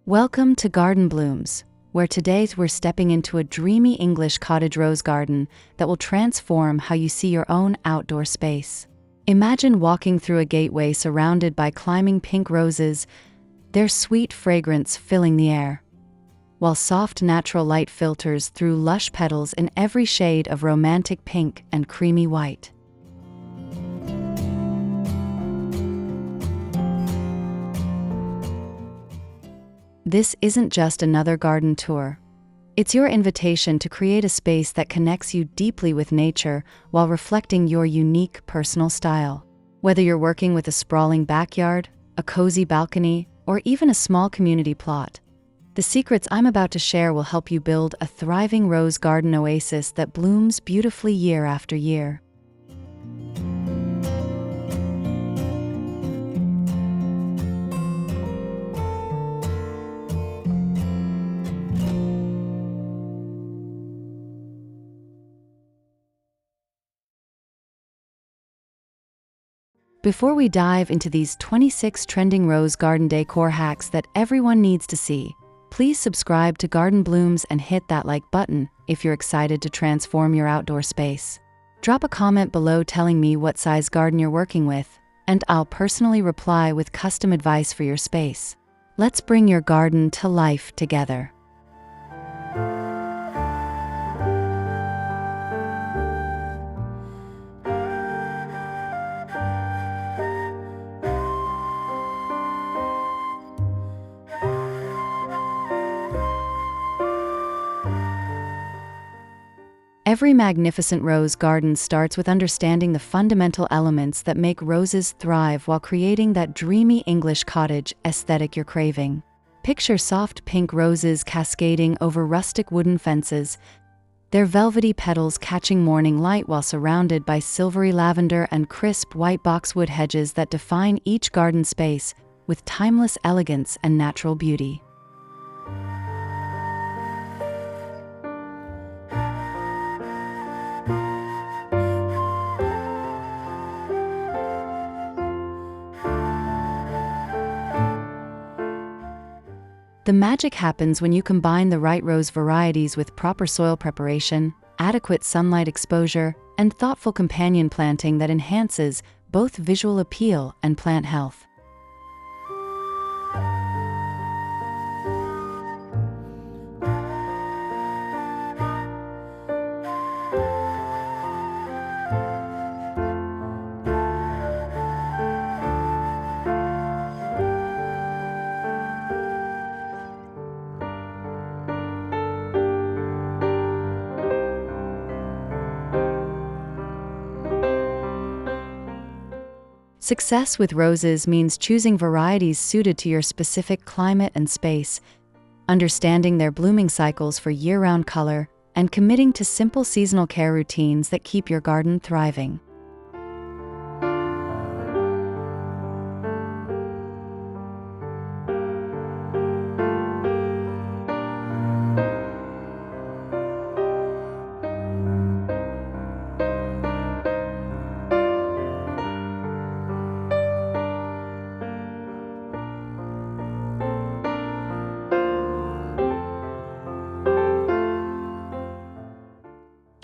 Welcome to Garden Blooms, where today we're stepping into a dreamy English cottage rose garden that will transform how you see your own outdoor space. Imagine walking through a gateway surrounded by climbing pink roses, their sweet fragrance filling the air, while soft natural light filters through lush petals in every shade of romantic pink and creamy white. This isn't just another garden tour. It's your invitation to create a space that connects you deeply with nature while reflecting your unique personal style. Whether you're working with a sprawling backyard, a cozy balcony, or even a small community plot, the secrets I'm about to share will help you build a thriving rose garden oasis that blooms beautifully year after year. Before we dive into these 26 trending rose garden decor hacks that everyone needs to see, please subscribe to Garden Blooms and hit that like button if you're excited to transform your outdoor space. Drop a comment below telling me what size garden you're working with, and I'll personally reply with custom advice for your space. Let's bring your garden to life together. Every magnificent rose garden starts with understanding the fundamental elements that make roses thrive while creating that dreamy English cottage aesthetic you're craving. Picture soft pink roses cascading over rustic wooden fences, their velvety petals catching morning light while surrounded by silvery lavender and crisp white boxwood hedges that define each garden space with timeless elegance and natural beauty. The magic happens when you combine the right rose varieties with proper soil preparation, adequate sunlight exposure, and thoughtful companion planting that enhances both visual appeal and plant health. Success with roses means choosing varieties suited to your specific climate and space, understanding their blooming cycles for year-round color, and committing to simple seasonal care routines that keep your garden thriving.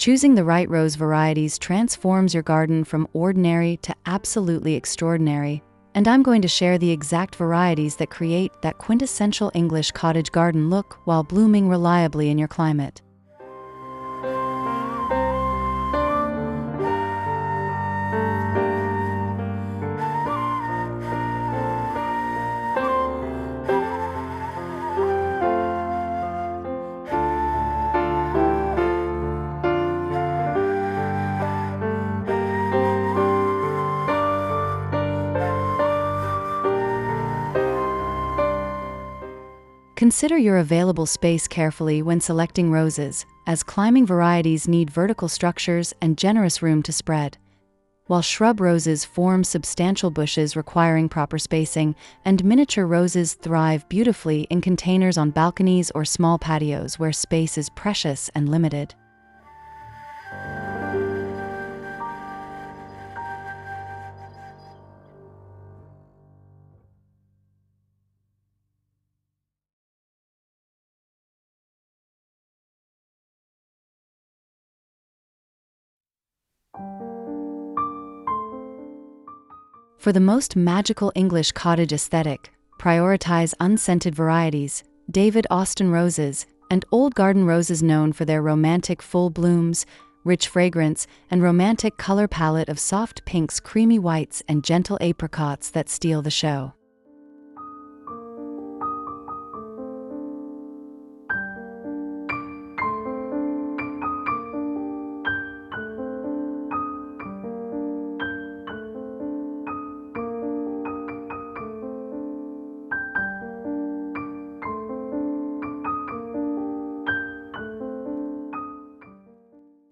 Choosing the right rose varieties transforms your garden from ordinary to absolutely extraordinary, and I'm going to share the exact varieties that create that quintessential English cottage garden look while blooming reliably in your climate. Consider your available space carefully when selecting roses, as climbing varieties need vertical structures and generous room to spread, while shrub roses form substantial bushes requiring proper spacing, and miniature roses thrive beautifully in containers on balconies or small patios where space is precious and limited. For the most magical English cottage aesthetic, prioritize unscented varieties, David Austin roses, and old garden roses known for their romantic full blooms, rich fragrance, and romantic color palette of soft pinks, creamy whites, and gentle apricots that steal the show.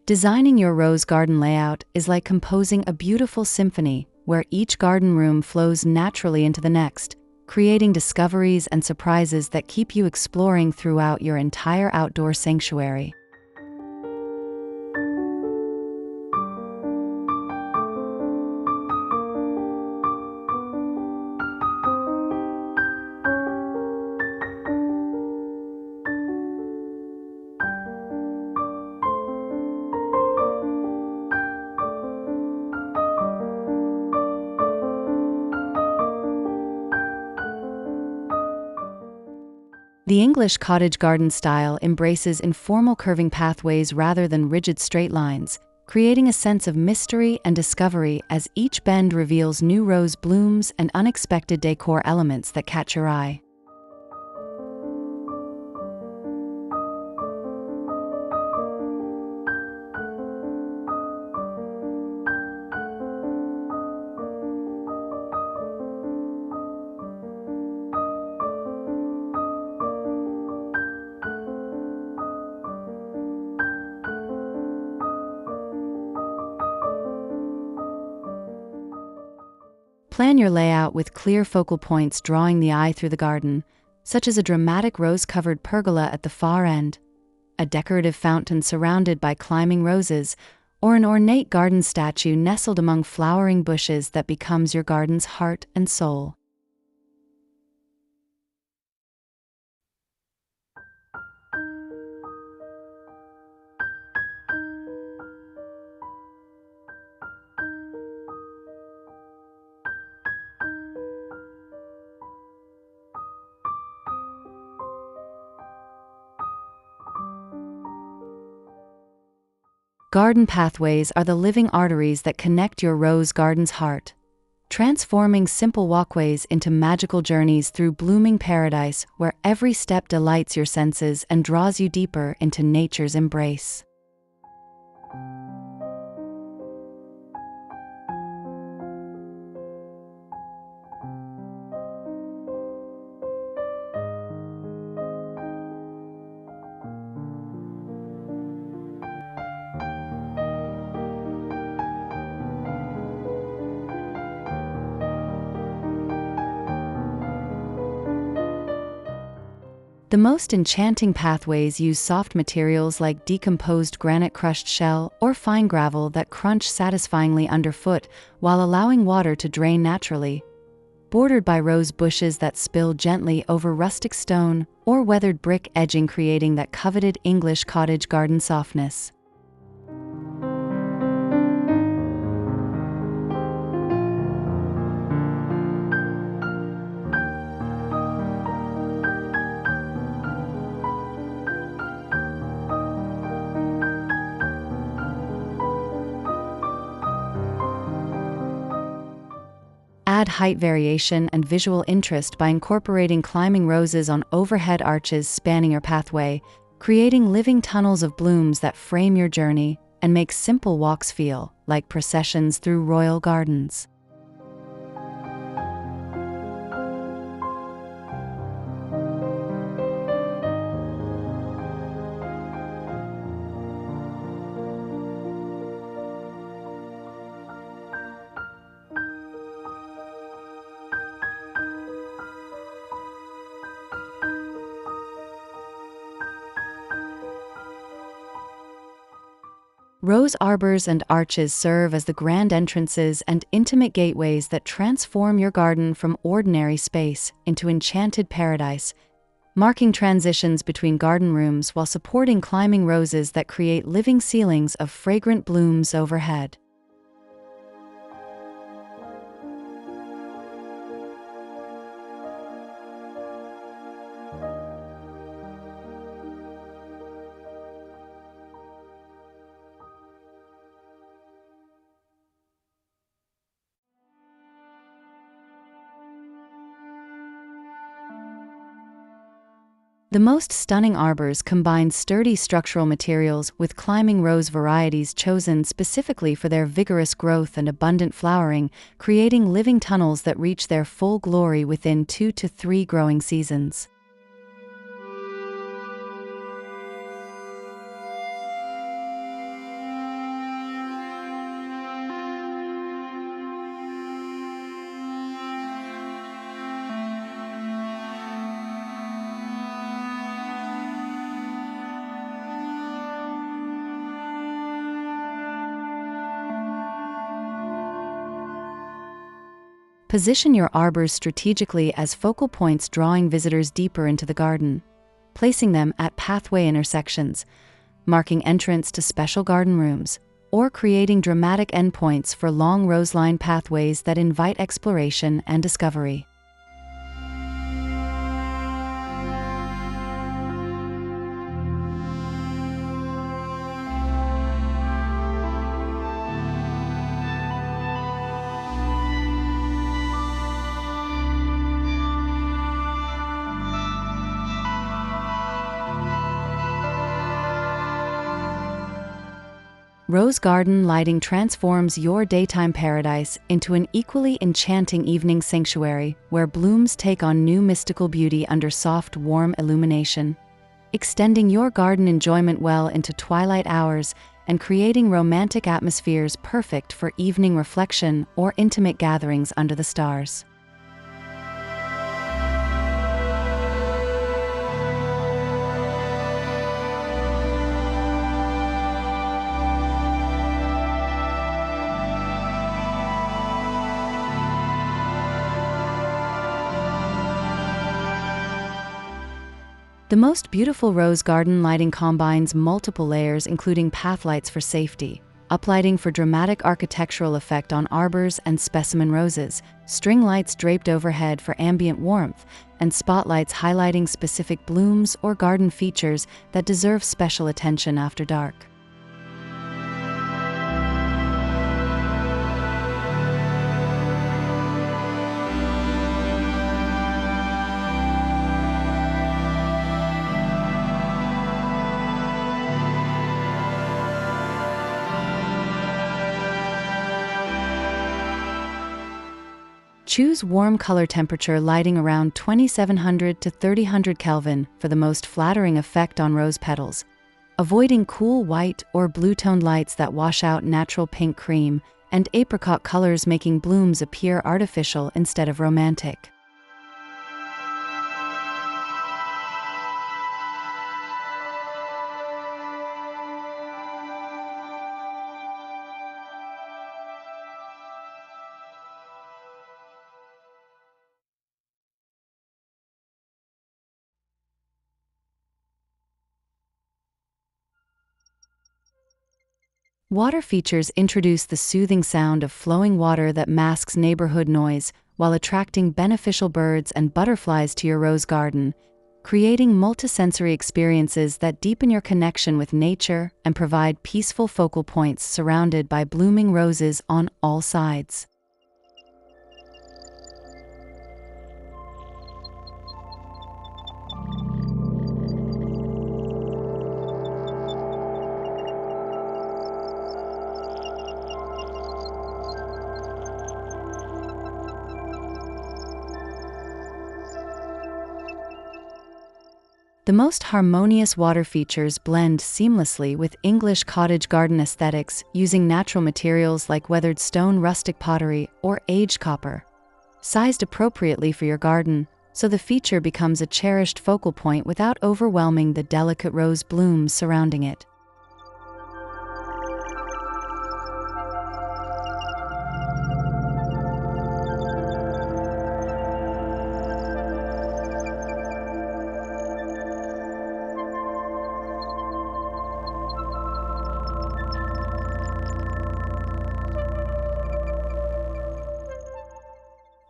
Designing your rose garden layout is like composing a beautiful symphony where each garden room flows naturally into the next, creating discoveries and surprises that keep you exploring throughout your entire outdoor sanctuary. The English cottage garden style embraces informal curving pathways rather than rigid straight lines, creating a sense of mystery and discovery as each bend reveals new rose blooms and unexpected decor elements that catch your eye. Plan your layout with clear focal points drawing the eye through the garden, such as a dramatic rose-covered pergola at the far end, a decorative fountain surrounded by climbing roses, or an ornate garden statue nestled among flowering bushes that becomes your garden's heart and soul. Garden pathways are the living arteries that connect your rose garden's heart, transforming simple walkways into magical journeys through blooming paradise where every step delights your senses and draws you deeper into nature's embrace. The most enchanting pathways use soft materials like decomposed granite crushed shell or fine gravel that crunch satisfyingly underfoot while allowing water to drain naturally, bordered by rose bushes that spill gently over rustic stone or weathered brick edging, creating that coveted English cottage garden softness. Add height variation and visual interest by incorporating climbing roses on overhead arches spanning your pathway, creating living tunnels of blooms that frame your journey and make simple walks feel like processions through royal gardens. Rose arbors and arches serve as the grand entrances and intimate gateways that transform your garden from ordinary space into enchanted paradise, marking transitions between garden rooms while supporting climbing roses that create living ceilings of fragrant blooms overhead. The most stunning arbors combine sturdy structural materials with climbing rose varieties chosen specifically for their vigorous growth and abundant flowering, creating living tunnels that reach their full glory within 2 to 3 growing seasons. Position your arbors strategically as focal points, drawing visitors deeper into the garden. Placing them at pathway intersections, marking entrance to special garden rooms, or creating dramatic endpoints for long rose-lined pathways that invite exploration and discovery. Rose garden lighting transforms your daytime paradise into an equally enchanting evening sanctuary where blooms take on new mystical beauty under soft, warm illumination, extending your garden enjoyment well into twilight hours and creating romantic atmospheres perfect for evening reflection or intimate gatherings under the stars. The most beautiful rose garden lighting combines multiple layers, including path lights for safety, uplighting for dramatic architectural effect on arbors and specimen roses, string lights draped overhead for ambient warmth, and spotlights highlighting specific blooms or garden features that deserve special attention after dark. Choose warm color temperature lighting around 2700 to 3000 Kelvin for the most flattering effect on rose petals, avoiding cool white or blue-toned lights that wash out natural pink cream, and apricot colors making blooms appear artificial instead of romantic. Water features introduce the soothing sound of flowing water that masks neighborhood noise while attracting beneficial birds and butterflies to your rose garden, creating multisensory experiences that deepen your connection with nature and provide peaceful focal points surrounded by blooming roses on all sides. The most harmonious water features blend seamlessly with English cottage garden aesthetics using natural materials like weathered stone, rustic pottery, or aged copper. Sized appropriately for your garden, so the feature becomes a cherished focal point without overwhelming the delicate rose blooms surrounding it.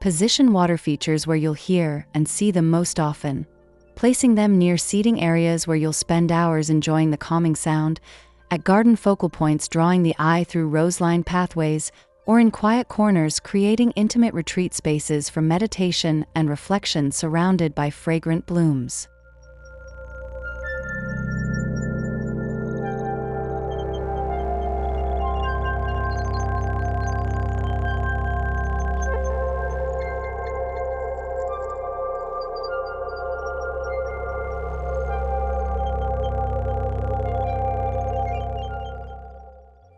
Position water features where you'll hear and see them most often, placing them near seating areas where you'll spend hours enjoying the calming sound, at garden focal points drawing the eye through rose-lined pathways, or in quiet corners creating intimate retreat spaces for meditation and reflection surrounded by fragrant blooms.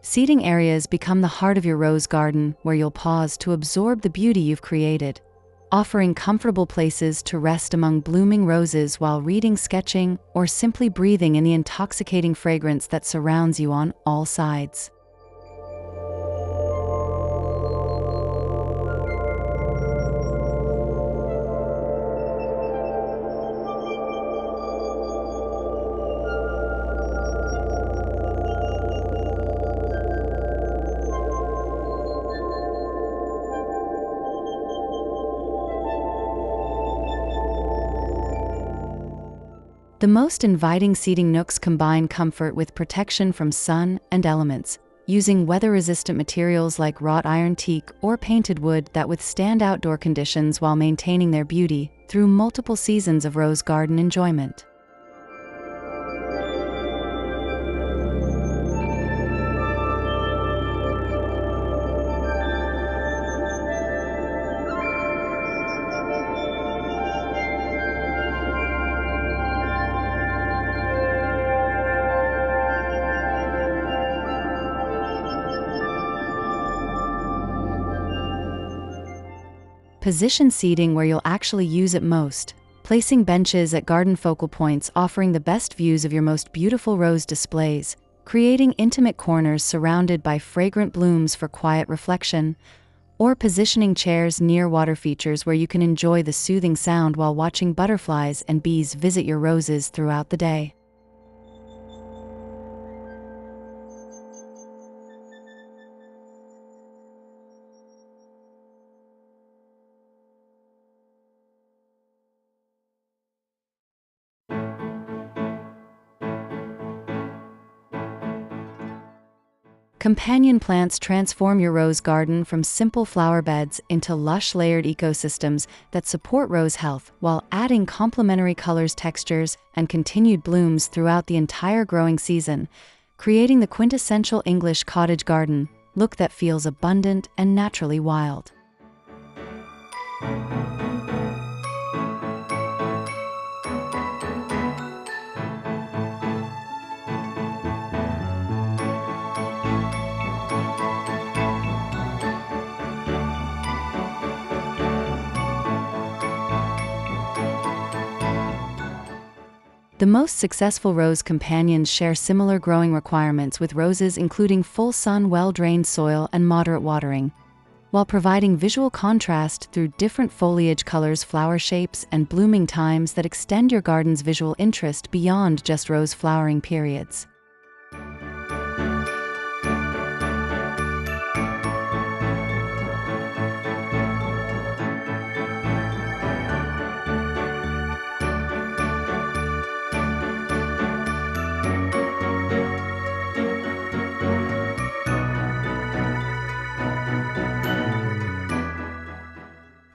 Seating areas become the heart of your rose garden, where you'll pause to absorb the beauty you've created, offering comfortable places to rest among blooming roses while reading, sketching, or simply breathing in the intoxicating fragrance that surrounds you on all sides. The most inviting seating nooks combine comfort with protection from sun and elements, using weather-resistant materials like wrought iron teak or painted wood that withstand outdoor conditions while maintaining their beauty through multiple seasons of rose garden enjoyment. Position seating where you'll actually use it most, placing benches at garden focal points offering the best views of your most beautiful rose displays, creating intimate corners surrounded by fragrant blooms for quiet reflection, or positioning chairs near water features where you can enjoy the soothing sound while watching butterflies and bees visit your roses throughout the day. Companion plants transform your rose garden from simple flower beds into lush layered ecosystems that support rose health while adding complementary colors, textures, and continued blooms throughout the entire growing season, creating the quintessential English cottage garden look that feels abundant and naturally wild. The most successful rose companions share similar growing requirements with roses including full sun, well-drained soil, and moderate watering, while providing visual contrast through different foliage colors, flower shapes, and blooming times that extend your garden's visual interest beyond just rose flowering periods.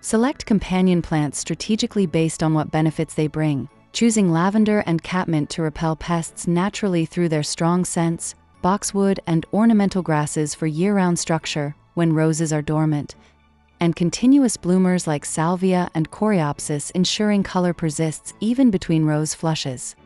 Select companion plants strategically based on what benefits they bring, choosing lavender and catmint to repel pests naturally through their strong scents, boxwood and ornamental grasses for year-round structure when roses are dormant, and continuous bloomers like salvia and coreopsis ensuring color persists even between rose flushes.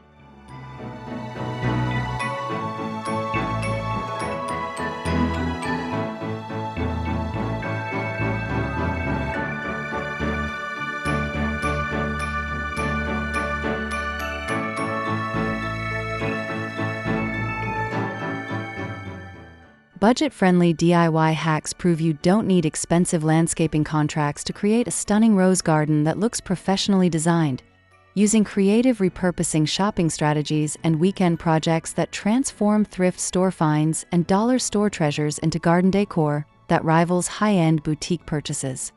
Budget-friendly DIY hacks prove you don't need expensive landscaping contracts to create a stunning rose garden that looks professionally designed, using creative repurposing shopping strategies and weekend projects that transform thrift store finds and dollar store treasures into garden decor that rivals high-end boutique purchases.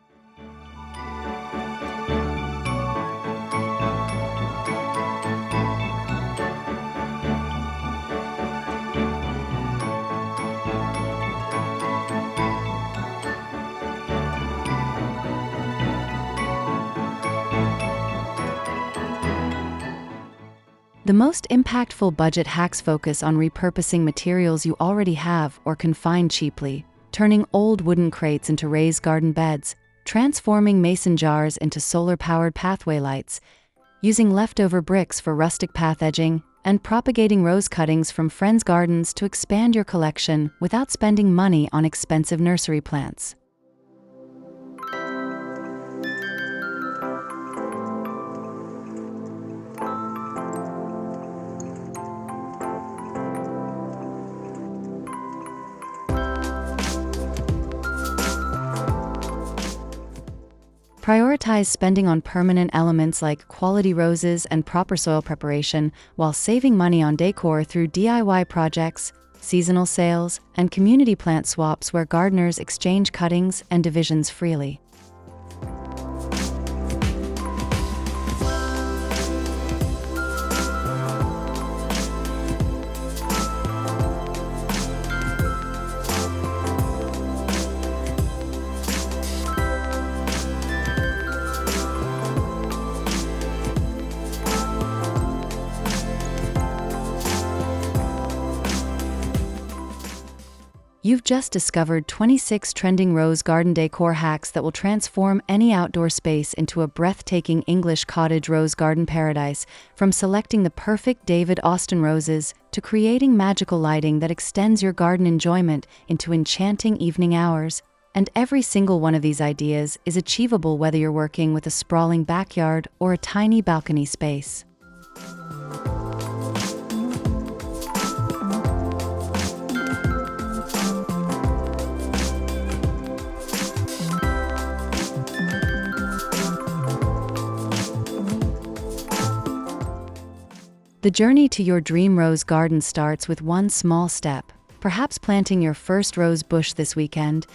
The most impactful budget hacks focus on repurposing materials you already have or can find cheaply, turning old wooden crates into raised garden beds, transforming mason jars into solar-powered pathway lights, using leftover bricks for rustic path edging, and propagating rose cuttings from friends' gardens to expand your collection without spending money on expensive nursery plants. Prioritize spending on permanent elements like quality roses and proper soil preparation while saving money on decor through DIY projects, seasonal sales, and community plant swaps where gardeners exchange cuttings and divisions freely. You've just discovered 26 trending rose garden decor hacks that will transform any outdoor space into a breathtaking English cottage rose garden paradise, from selecting the perfect David Austin roses to creating magical lighting that extends your garden enjoyment into enchanting evening hours. And every single one of these ideas is achievable whether you're working with a sprawling backyard or a tiny balcony space. The journey to your dream rose garden starts with one small step, perhaps planting your first rose bush this weekend,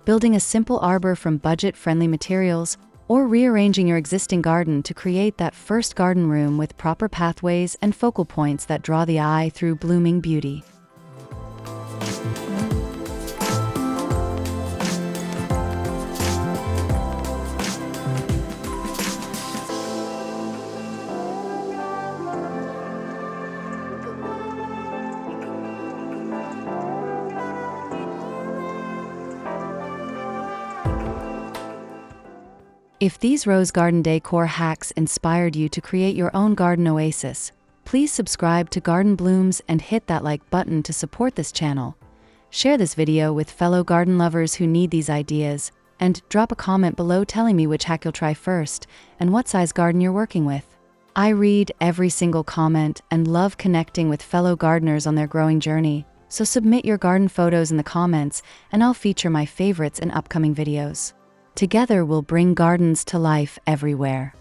building a simple arbor from budget-friendly materials, or rearranging your existing garden to create that first garden room with proper pathways and focal points that draw the eye through blooming beauty. If these rose garden decor hacks inspired you to create your own garden oasis, please subscribe to Garden Blooms and hit that like button to support this channel. Share this video with fellow garden lovers who need these ideas, and drop a comment below telling me which hack you'll try first and what size garden you're working with. I read every single comment and love connecting with fellow gardeners on their growing journey, so submit your garden photos in the comments and I'll feature my favorites in upcoming videos. Together we'll bring gardens to life everywhere.